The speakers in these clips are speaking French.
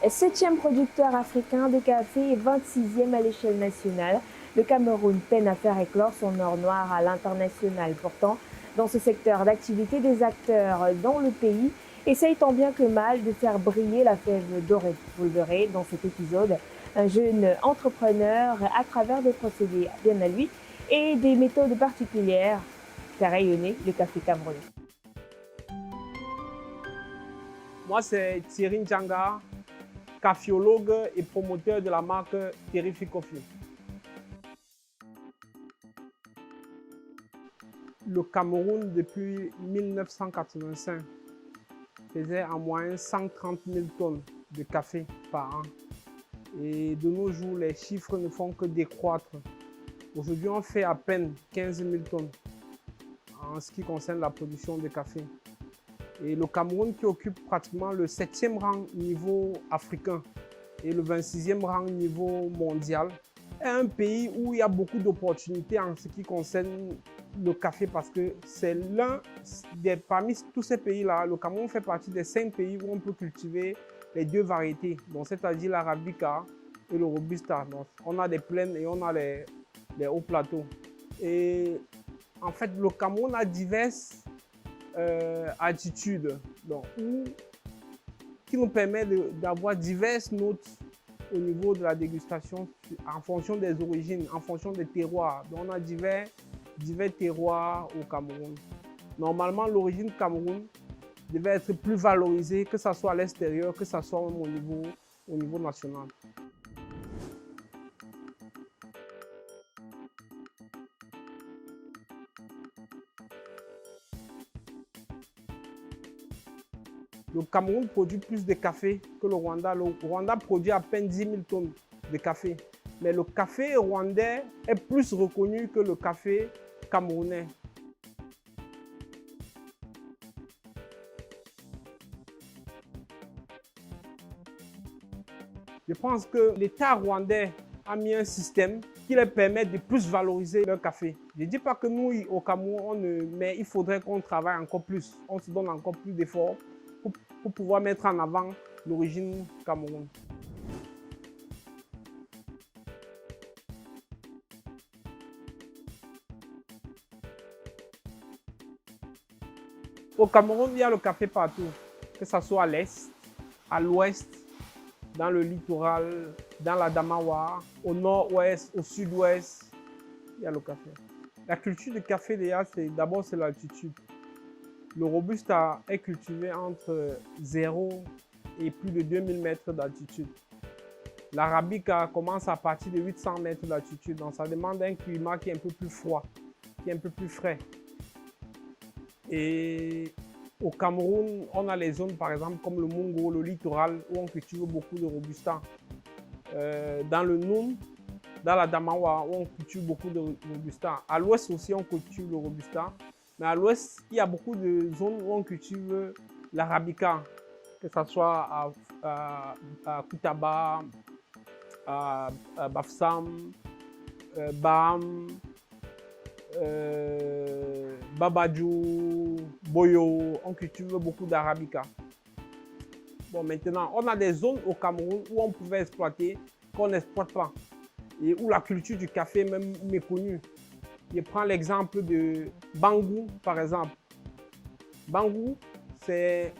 Septième producteur africain de café et 26e à l'échelle nationale, le Cameroun peine à faire éclore son or noir à l'international. Pourtant, dans ce secteur d'activité, des acteurs dans le pays essayent tant bien que mal de faire briller la fève dorée. Vous le verrez dans cet épisode, un jeune entrepreneur à travers des procédés bien à lui et des méthodes particulières fait rayonner le café camerounais. Moi, c'est Thierry Ndjanga, caféologue et promoteur de la marque Terrific Coffee. Le Cameroun, depuis 1985, faisait en moyenne 130 000 tonnes de café par an. Et de nos jours, les chiffres ne font que décroître. Aujourd'hui, on fait à peine 15 000 tonnes en ce qui concerne la production de café. Et le Cameroun, qui occupe pratiquement le 7e rang niveau africain et le 26e rang niveau mondial, est un pays où il y a beaucoup d'opportunités en ce qui concerne le café, parce que c'est parmi tous ces pays-là, le Cameroun fait partie des 5 pays où on peut cultiver les 2 variétés, donc c'est-à-dire l'Arabica et le Robusta. Donc, on a des plaines et on a les hauts plateaux. Et en fait, le Cameroun a diverses attitudes donc, qui nous permet d'avoir diverses notes au niveau de la dégustation en fonction des origines, en fonction des terroirs. Donc, on a divers terroirs au Cameroun. Normalement, l'origine Cameroun devait être plus valorisée, que ce soit à l'extérieur, que ce soit au niveau national. Le Cameroun produit plus de café que le Rwanda. Le Rwanda produit à peine 10 000 tonnes de café. Mais le café rwandais est plus reconnu que le café camerounais. Je pense que l'État rwandais a mis un système qui leur permet de plus valoriser leur café. Je ne dis pas que nous, au Cameroun, mais il faudrait qu'on travaille encore plus. On se donne encore plus d'efforts pour pouvoir mettre en avant l'origine Cameroun. Au Cameroun, il y a le café partout, que ce soit à l'est, à l'ouest, dans le littoral, dans la Damawa, au nord-ouest, au sud-ouest, il y a le café. La culture du café, d'abord, c'est l'altitude. Le Robusta est cultivé entre 0 et plus de 2000 mètres d'altitude. L'Arabica commence à partir de 800 mètres d'altitude, donc ça demande un climat qui est un peu plus froid, qui est un peu plus frais. Et au Cameroun, on a les zones par exemple comme le Mungo, le littoral, où on cultive beaucoup de Robusta. Dans le Noun, dans la Damawa, où on cultive beaucoup de Robusta. À l'ouest aussi, on cultive le Robusta. Mais à l'ouest, il y a beaucoup de zones où on cultive l'Arabica, que ce soit à Koutaba, à Bafsam, Bam, Babadjou, Boyo, on cultive beaucoup d'Arabica. Bon, maintenant, on a des zones au Cameroun où on pouvait exploiter, qu'on n'exploite pas, et où la culture du café est même méconnue. Je prends l'exemple de Bangou, par exemple. Bangou, c'est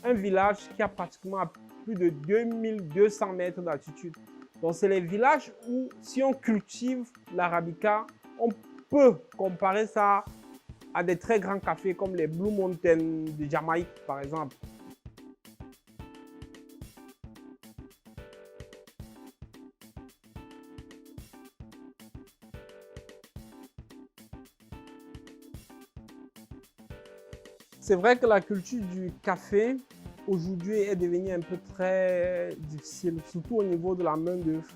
un village qui a pratiquement plus de 2200 mètres d'altitude. Donc, c'est les villages où, si on cultive l'Arabica, on peut comparer ça à des très grands cafés comme les Blue Mountain de Jamaïque, par exemple. C'est vrai que la culture du café aujourd'hui est devenue un peu très difficile, surtout au niveau de la main-d'œuvre.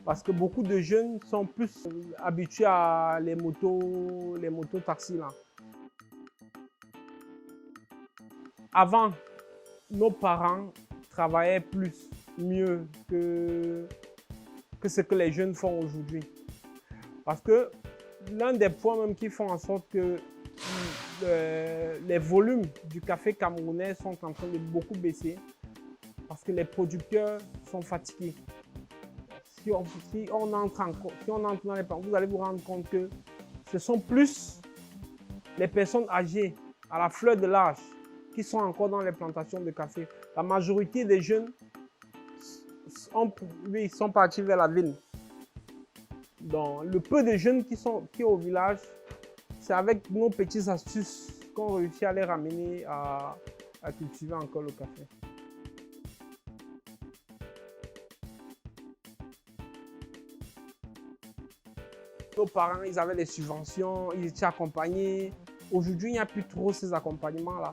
Parce que beaucoup de jeunes sont plus habitués à les motos taxis là. Avant, nos parents travaillaient plus, mieux que ce que les jeunes font aujourd'hui. Parce que l'un des points même qui font en sorte que les volumes du café camerounais sont en train de beaucoup baisser, parce que les producteurs sont fatigués. Si on entre dans les plans, vous allez vous rendre compte que ce sont plus les personnes âgées, à la fleur de l'âge, qui sont encore dans les plantations de café. La majorité des jeunes sont partis vers la ville. Donc, le peu de jeunes qui sont au village, c'est avec nos petites astuces qu'on réussit à les ramener à cultiver encore le café. Nos parents, ils avaient des subventions, ils étaient accompagnés. Aujourd'hui, il n'y a plus trop ces accompagnements-là.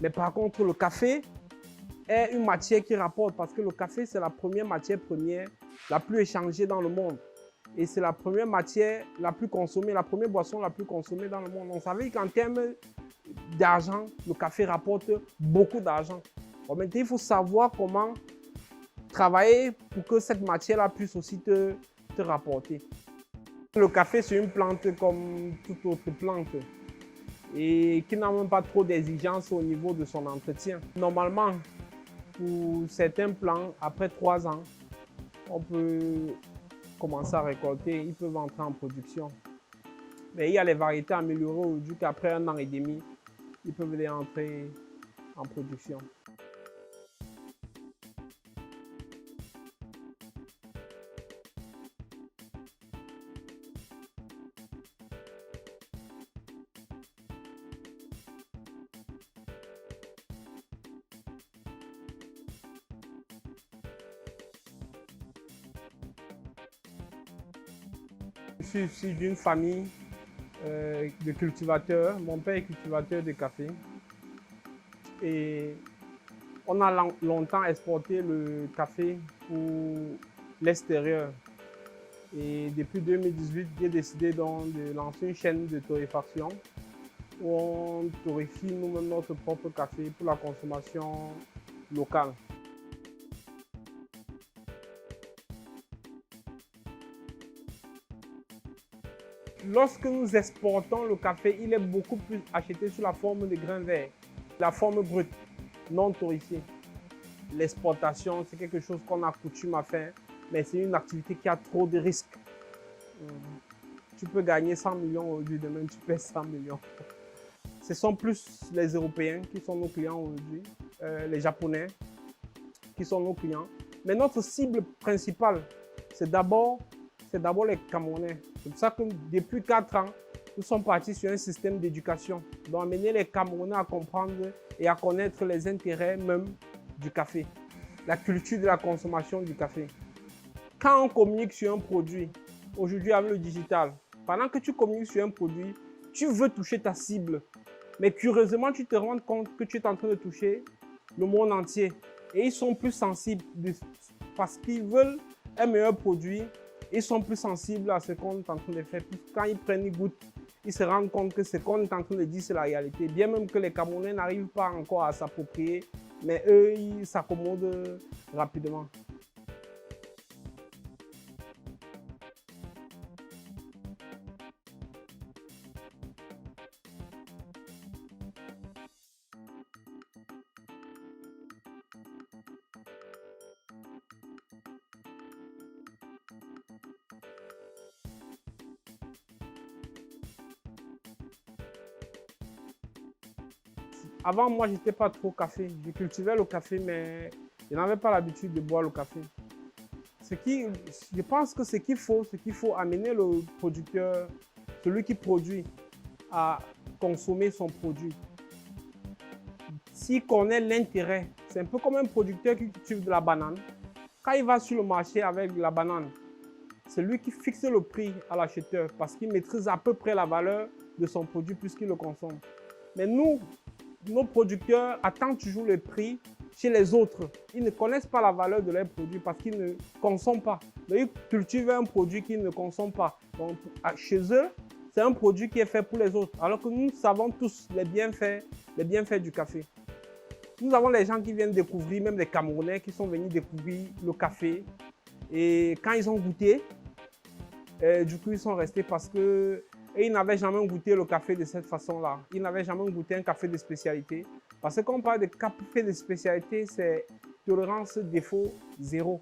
Mais par contre, le café est une matière qui rapporte parce que le café, c'est la première matière première la plus échangée dans le monde. Et c'est la première matière la plus consommée, la première boisson la plus consommée dans le monde. On savait qu'en termes d'argent, le café rapporte beaucoup d'argent. Bon, maintenant, il faut savoir comment travailler pour que cette matière-là puisse aussi te rapporter. Le café, c'est une plante comme toute autre plante et qui n'a même pas trop d'exigences au niveau de son entretien. Normalement, pour certains plants, après 3 ans, on peut commencer à récolter, ils peuvent entrer en production. Mais il y a les variétés améliorées aujourd'hui qu'après 1 an et demi, ils peuvent les entrer en production. Je suis issu d'une famille de cultivateurs. Mon père est cultivateur de café. Et on a longtemps exporté le café pour l'extérieur. Et depuis 2018, j'ai décidé donc de lancer une chaîne de torréfaction où on torréfie nous-mêmes notre propre café pour la consommation locale. Lorsque nous exportons le café, il est beaucoup plus acheté sous la forme de grains verts, la forme brute, non torréfiée. L'exportation, c'est quelque chose qu'on a coutume à faire, mais c'est une activité qui a trop de risques. Tu peux gagner 100 millions aujourd'hui, demain tu perds 100 millions. Ce sont plus les Européens qui sont nos clients aujourd'hui, les Japonais qui sont nos clients. Mais notre cible principale, c'est d'abord les Camerounais. C'est pour ça que depuis 4 ans, nous sommes partis sur un système d'éducation, donc amener les Camerounais à comprendre et à connaître les intérêts même du café, la culture de la consommation du café. Quand on communique sur un produit, aujourd'hui avec le digital, pendant que tu communiques sur un produit, tu veux toucher ta cible. Mais curieusement, tu te rends compte que tu es en train de toucher le monde entier. Et ils sont plus sensibles parce qu'ils veulent un meilleur produit. Ils sont plus sensibles à ce qu'on est en train de faire. Quand ils prennent, ils goûtent, ils se rendent compte que ce qu'on est en train de dire, c'est la réalité. Bien même que les Camerounais n'arrivent pas encore à s'approprier, mais eux, ils s'accommodent rapidement. Avant, moi, je n'étais pas trop café. Je cultivais le café, mais je n'avais pas l'habitude de boire le café. Je pense que ce qu'il faut amener le producteur, celui qui produit, à consommer son produit. S'il connaît l'intérêt, c'est un peu comme un producteur qui cultive de la banane. Quand il va sur le marché avec la banane, c'est lui qui fixe le prix à l'acheteur parce qu'il maîtrise à peu près la valeur de son produit puisqu'il le consomme. Mais nous, nos producteurs attendent toujours le prix chez les autres. Ils ne connaissent pas la valeur de leurs produits parce qu'ils ne consomment pas. Donc, ils cultivent un produit qu'ils ne consomment pas. Donc, chez eux, c'est un produit qui est fait pour les autres. Alors que nous savons tous les bienfaits du café. Nous avons les gens qui viennent découvrir, même des Camerounais qui sont venus découvrir le café. Et quand ils ont goûté, du coup, ils sont restés parce que ils n'avaient jamais goûté le café de cette façon-là. Ils n'avaient jamais goûté un café de spécialité. Parce que quand on parle de café de spécialité, c'est tolérance défaut 0.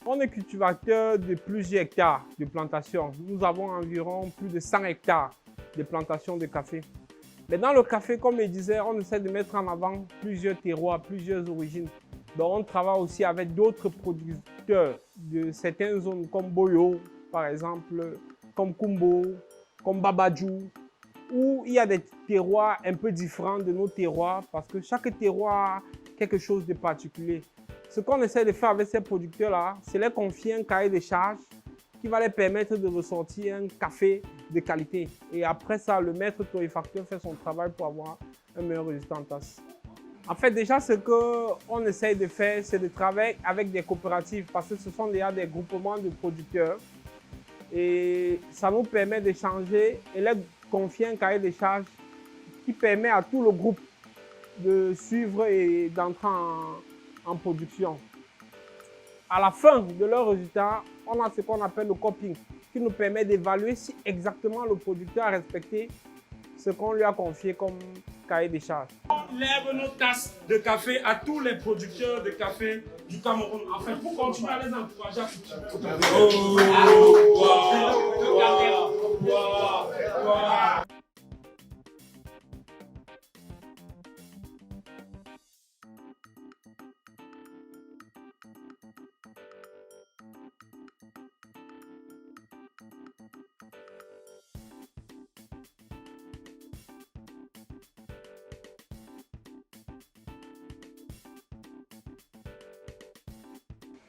On est cultivateur de plusieurs hectares de plantation. Nous avons environ plus de 100 hectares de plantation de café. Mais dans le café, comme je disais, on essaie de mettre en avant plusieurs terroirs, plusieurs origines. Donc on travaille aussi avec d'autres producteurs de certaines zones comme Boyo, par exemple, comme Kumbo, comme Babadjou, où il y a des terroirs un peu différents de nos terroirs parce que chaque terroir a quelque chose de particulier. Ce qu'on essaie de faire avec ces producteurs-là, c'est leur confier un cahier de charges qui va leur permettre de ressortir un café de qualité. Et après ça, le maître torréfacteur fait son travail pour avoir un meilleur résultat en tasse. En fait, déjà, ce qu'on essaye de faire, c'est de travailler avec des coopératives parce que ce sont déjà des groupements de producteurs. Et ça nous permet d'échanger et leur confier un cahier de charges qui permet à tout le groupe de suivre et d'entrer en production. À la fin de leur résultat, on a ce qu'on appelle le coping, qui nous permet d'évaluer si exactement le producteur a respecté ce qu'on lui a confié comme cahier des charges. On lève nos tasses de café à tous les producteurs de café du Cameroun, enfin pour continuer à les encourager à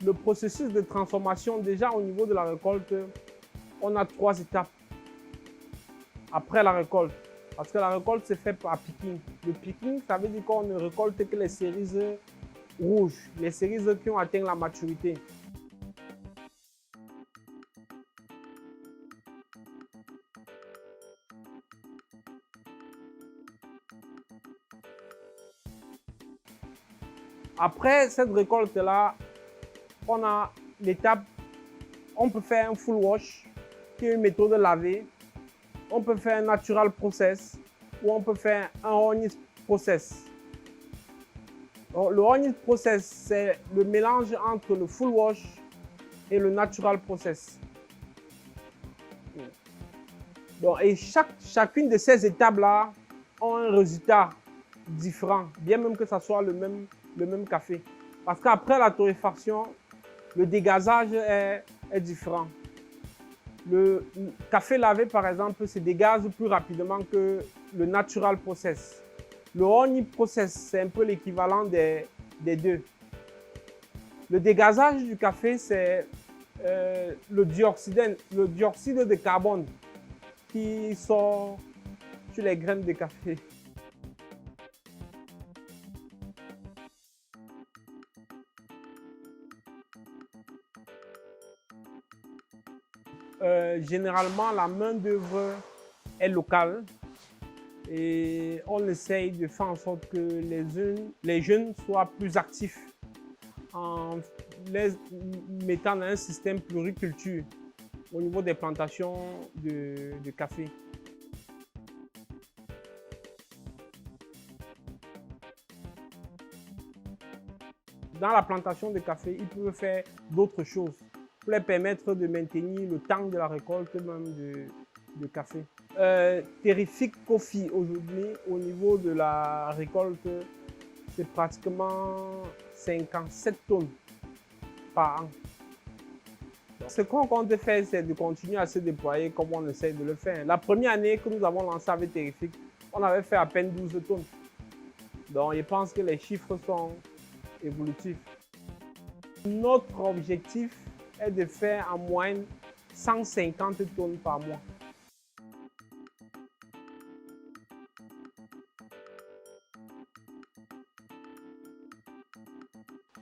Le processus de transformation, déjà au niveau de la récolte, on a 3 étapes après la récolte. Parce que la récolte se fait par picking. Le picking, ça veut dire qu'on ne récolte que les cerises rouges, les cerises qui ont atteint la maturité. Après cette récolte-là, on a l'étape, on peut faire un full wash, qui est une méthode de laver. On peut faire un natural process ou on peut faire un honest process. Donc, le honest process, c'est le mélange entre le full wash et le natural process. Donc, et chacune de ces étapes-là ont un résultat différent, bien même que ce soit le même café. Parce qu'après la torréfaction, le dégazage est différent. Le café lavé, par exemple, se dégaze plus rapidement que le natural process. Le honey process, c'est un peu l'équivalent des deux. Le dégazage du café, c'est le dioxyde de carbone qui sort sur les graines de café. Généralement, la main-d'œuvre est locale et on essaye de faire en sorte que les jeunes soient plus actifs en les mettant dans un système pluriculture au niveau des plantations de café. Dans la plantation de café, ils peuvent faire d'autres choses pour les permettre de maintenir le temps de la récolte même de café. Terrific Coffee, aujourd'hui, au niveau de la récolte, c'est pratiquement 57 tonnes par an. Ce qu'on compte faire, c'est de continuer à se déployer comme on essaie de le faire. La première année que nous avons lancé avec Terrific, on avait fait à peine 12 tonnes. Donc je pense que les chiffres sont évolutifs. Notre objectif est de faire en moyenne 150 tonnes par mois.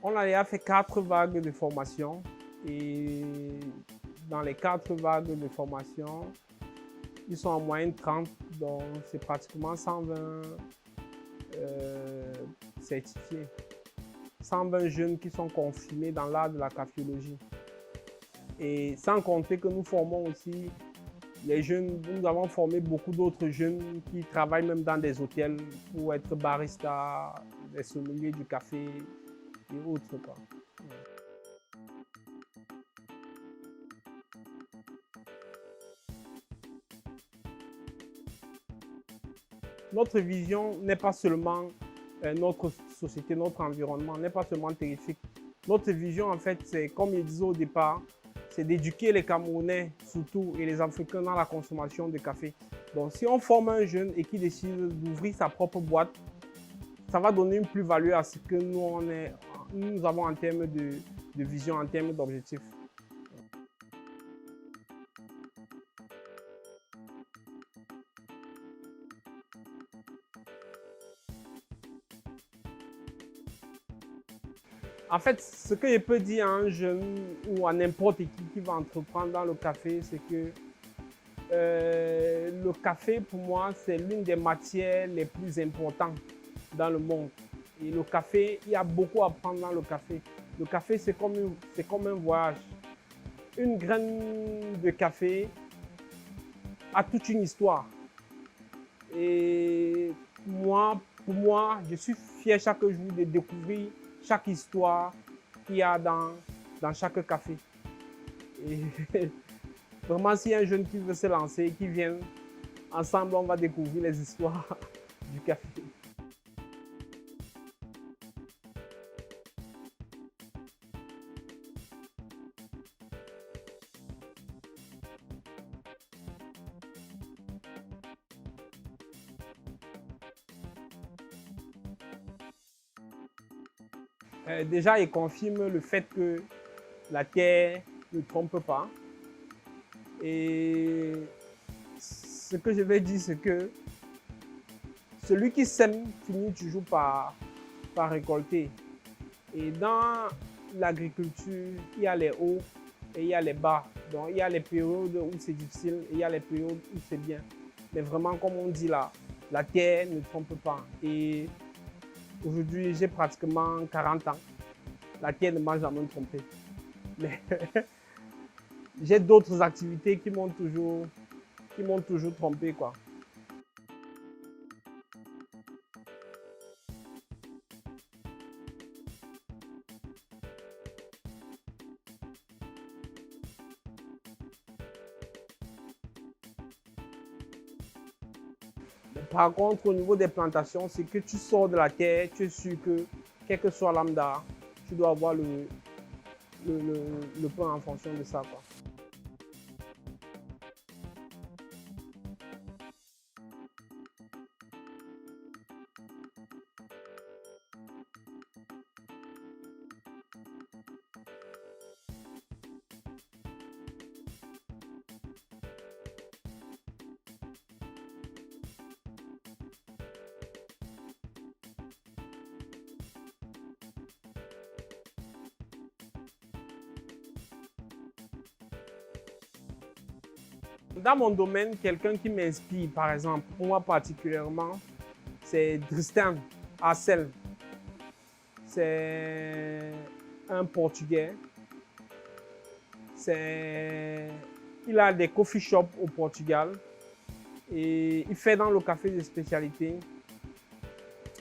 On a déjà fait 4 vagues de formation et dans les 4 vagues de formation, ils sont en moyenne 30, donc c'est pratiquement 120 certifiés. 120 jeunes qui sont confirmés dans l'art de la caféologie. Et sans compter que nous formons aussi les jeunes, nous avons formé beaucoup d'autres jeunes qui travaillent même dans des hôtels pour être baristas, des sommeliers du café et autres, quoi. Notre vision n'est pas seulement notre société, notre environnement, n'est pas seulement terrifique. Notre vision, en fait, c'est, comme je disais au départ, c'est d'éduquer les Camerounais surtout et les Africains dans la consommation de café. Donc, si on forme un jeune et qu'il décide d'ouvrir sa propre boîte, ça va donner une plus-value à ce que nous avons en termes de vision, en termes d'objectifs. En fait, ce que je peux dire à un jeune ou à n'importe qui va entreprendre dans le café, c'est que le café, pour moi, c'est l'une des matières les plus importantes dans le monde. Et le café, il y a beaucoup à prendre dans le café. Le café, c'est comme un voyage. Une graine de café a toute une histoire. Et pour moi, je suis fier chaque jour de découvrir chaque histoire qu'il y a dans chaque café. Et vraiment, s'il y a un jeune qui veut se lancer, qui vient, ensemble, on va découvrir les histoires du café. Déjà, il confirme le fait que la terre ne trompe pas. Et ce que je vais dire, c'est que celui qui sème finit toujours par récolter. Et dans l'agriculture, il y a les hauts et il y a les bas. Donc, il y a les périodes où c'est difficile et il y a les périodes où c'est bien. Mais vraiment, comme on dit là, la terre ne trompe pas. Et aujourd'hui, j'ai pratiquement 40 ans. La terre ne m'a jamais trompé. Mais j'ai d'autres activités qui m'ont toujours trompé, quoi. Par contre, au niveau des plantations, c'est que tu sors de la terre, tu es sûr que, quel que soit lambda, tu dois avoir le pain en fonction de ça, quoi. Dans mon domaine, quelqu'un qui m'inspire, par exemple, pour moi particulièrement, c'est Tristan Hassel. C'est un Portugais. Il a des coffee shops au Portugal et il fait dans le café de spécialité.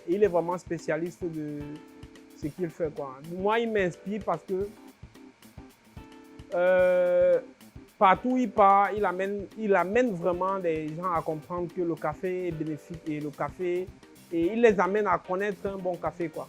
Et il est vraiment spécialiste de ce qu'il fait, quoi. Moi, il m'inspire parce que partout où il part, il amène vraiment des gens à comprendre que le café est bénéfique et il les amène à connaître un bon café, quoi.